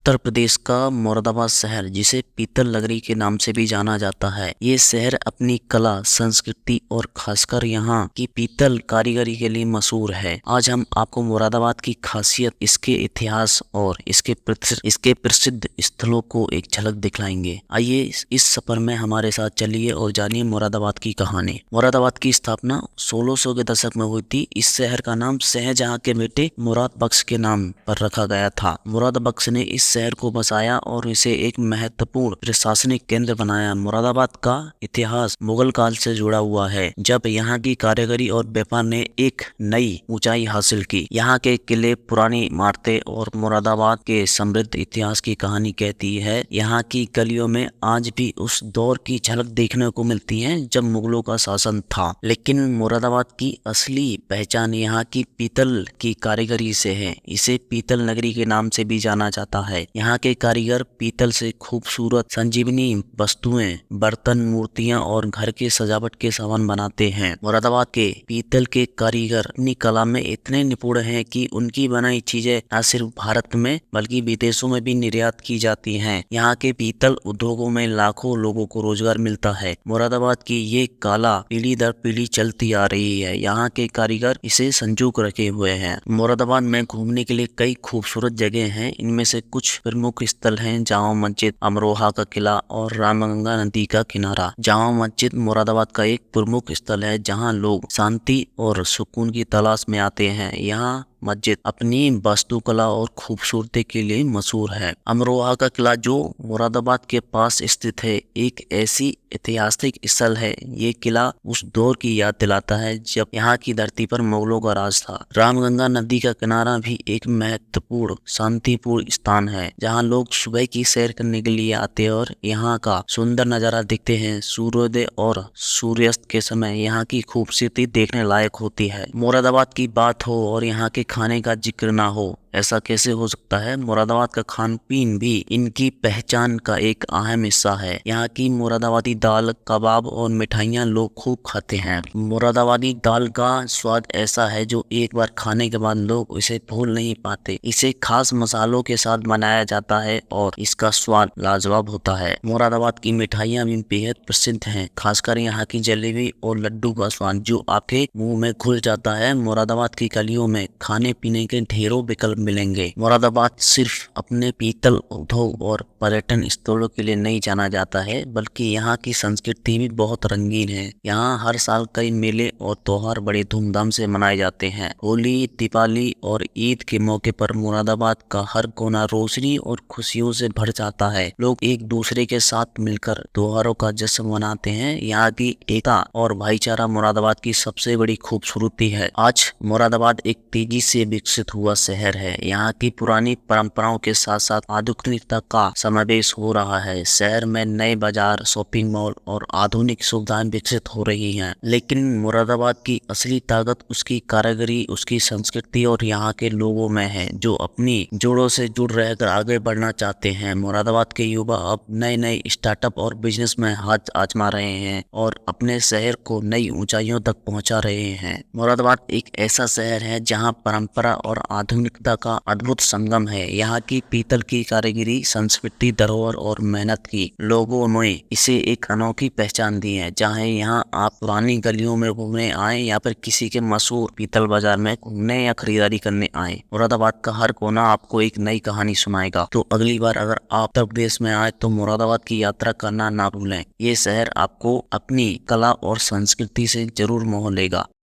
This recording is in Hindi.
उत्तर प्रदेश का मुरादाबाद शहर, जिसे पीतल नगरी के नाम से भी जाना जाता है। ये शहर अपनी कला, संस्कृति और खासकर यहाँ की पीतल कारीगरी के लिए मशहूर है। आज हम आपको मुरादाबाद की खासियत, इसके इतिहास और इसके प्रसिद्ध स्थलों को एक झलक दिखलाएंगे। आइए इस सफर में हमारे साथ चलिए और जानिए मुरादाबाद की कहानी। मुरादाबाद की स्थापना 1600 के दशक में हुई थी। इस शहर का नाम शाहजहां के बेटे मुराद बख्श के नाम पर रखा गया था। मुराद बख्श ने इस शहर को बसाया और इसे एक महत्वपूर्ण प्रशासनिक केंद्र बनाया। मुरादाबाद का इतिहास मुगल काल से जुड़ा हुआ है, जब यहाँ की कारीगरी और व्यापार ने एक नई ऊंचाई हासिल की। यहाँ के किले, पुरानी इमारतें और मुरादाबाद के समृद्ध इतिहास की कहानी कहती है। यहाँ की गलियों में आज भी उस दौर की झलक देखने को मिलती है जब मुगलों का शासन था। लेकिन मुरादाबाद की असली पहचान यहाँ की पीतल की कारीगरी से है। इसे पीतल नगरी के नाम से भी जाना जाता है। यहाँ के कारीगर पीतल से खूबसूरत संजीवनी वस्तुएं, बर्तन, मूर्तियां और घर के सजावट के सामान बनाते हैं। मुरादाबाद के पीतल के कारीगर अपनी कला में इतने निपुण हैं कि उनकी बनाई चीजें न सिर्फ भारत में बल्कि विदेशों में भी निर्यात की जाती हैं। यहाँ के पीतल उद्योगों में लाखों लोगों को रोजगार मिलता है। मुरादाबाद की ये कला पीढ़ी दर पीढ़ी चलती आ रही है। यहाँ के कारीगर इसे संजो रखे हुए हैं। मुरादाबाद में घूमने के लिए कई खूबसूरत जगह हैं। इनमें से कुछ प्रमुख स्थल हैं जामा मस्जिद, अमरोहा का किला और रामगंगा नदी का किनारा। जामा मस्जिद मुरादाबाद का एक प्रमुख स्थल है, जहां लोग शांति और सुकून की तलाश में आते हैं। यहाँ मस्जिद अपनी वास्तुकला और खूबसूरती के लिए मशहूर है। अमरोहा का किला, जो मुरादाबाद के पास स्थित है, एक ऐसी ऐतिहासिक स्थल है। ये किला उस दौर की याद दिलाता है जब यहाँ की धरती पर मुगलों का राज था। रामगंगा नदी का किनारा भी एक महत्वपूर्ण शांतिपूर्ण स्थान है, जहाँ लोग सुबह की सैर करने के लिए आते हैं और यहाँ का सुंदर नजारा देखते हैं। सूर्योदय और सूर्यास्त के समय यहाँ की खूबसूरती देखने लायक होती है। मुरादाबाद की बात हो और यहाँ के खाने का जिक्र ना हो, ऐसा कैसे हो सकता है। मुरादाबाद का खान पीन भी इनकी पहचान का एक अहम हिस्सा है। यहाँ की मुरादाबादी दाल, कबाब और मिठाइयाँ लोग खूब खाते हैं। मुरादाबादी दाल का स्वाद ऐसा है जो एक बार खाने के बाद लोग इसे भूल नहीं पाते। इसे खास मसालों के साथ बनाया जाता है और इसका स्वाद लाजवाब होता है। मुरादाबाद की मिठाइयाँ भी बेहद प्रसिद्ध हैं, खासकर यहाँ की जलेबी और लड्डू का स्वाद जो आपके मुंह में घुल जाता है। मुरादाबाद की गलियों में खाने पीने के ढेरों विकल्प मिलेंगे। मुरादाबाद सिर्फ अपने पीतल उद्योग और पर्यटन स्थलों के लिए नहीं जाना जाता है, बल्कि यहाँ की संस्कृति भी बहुत रंगीन है। यहाँ हर साल कई मेले और त्योहार बड़े धूमधाम से मनाए जाते हैं। होली, दिवाली और ईद के मौके पर मुरादाबाद का हर कोना रोशनी और खुशियों से भर जाता है। लोग एक दूसरे के साथ मिलकर त्योहारों का जश्न मनाते हैं। यहाँ की एकता और भाईचारा मुरादाबाद की सबसे बड़ी खूबसूरती है। आज मुरादाबाद एक तेजी से विकसित हुआ शहर है। यहाँ की पुरानी परंपराओं के साथ साथ आधुनिकता का समावेश हो रहा है। शहर में नए बाजार, शॉपिंग मॉल और आधुनिक सुविधाएं विकसित हो रही हैं। लेकिन मुरादाबाद की असली ताकत उसकी कारीगरी, उसकी संस्कृति और यहाँ के लोगों में है, जो अपनी जोड़ों से जुड़ रहकर आगे बढ़ना चाहते हैं। मुरादाबाद के युवा अब नए नए स्टार्टअप और बिजनेस में हाथ आजमा रहे हैं और अपने शहर को नई ऊंचाइयों तक पहुंचा रहे हैं। मुरादाबाद एक ऐसा शहर है जहां परंपरा और आधुनिकता का अद्भुत संगम है। यहाँ की पीतल की कारीगरी, संस्कृति, धरोहर और मेहनत की लोगों ने इसे एक अनोखी पहचान दी है। चाहे यहाँ आप पुरानी गलियों में घूमने आए या फिर किसी के मशहूर पीतल बाजार में घूमने या खरीदारी करने आए, मुरादाबाद का हर कोना आपको एक नई कहानी सुनाएगा। तो अगली बार अगर आप उत्तर प्रदेश में आए तो मुरादाबाद की यात्रा करना ना भूलें। ये शहर आपको अपनी कला और संस्कृति से जरूर मोह लेगा।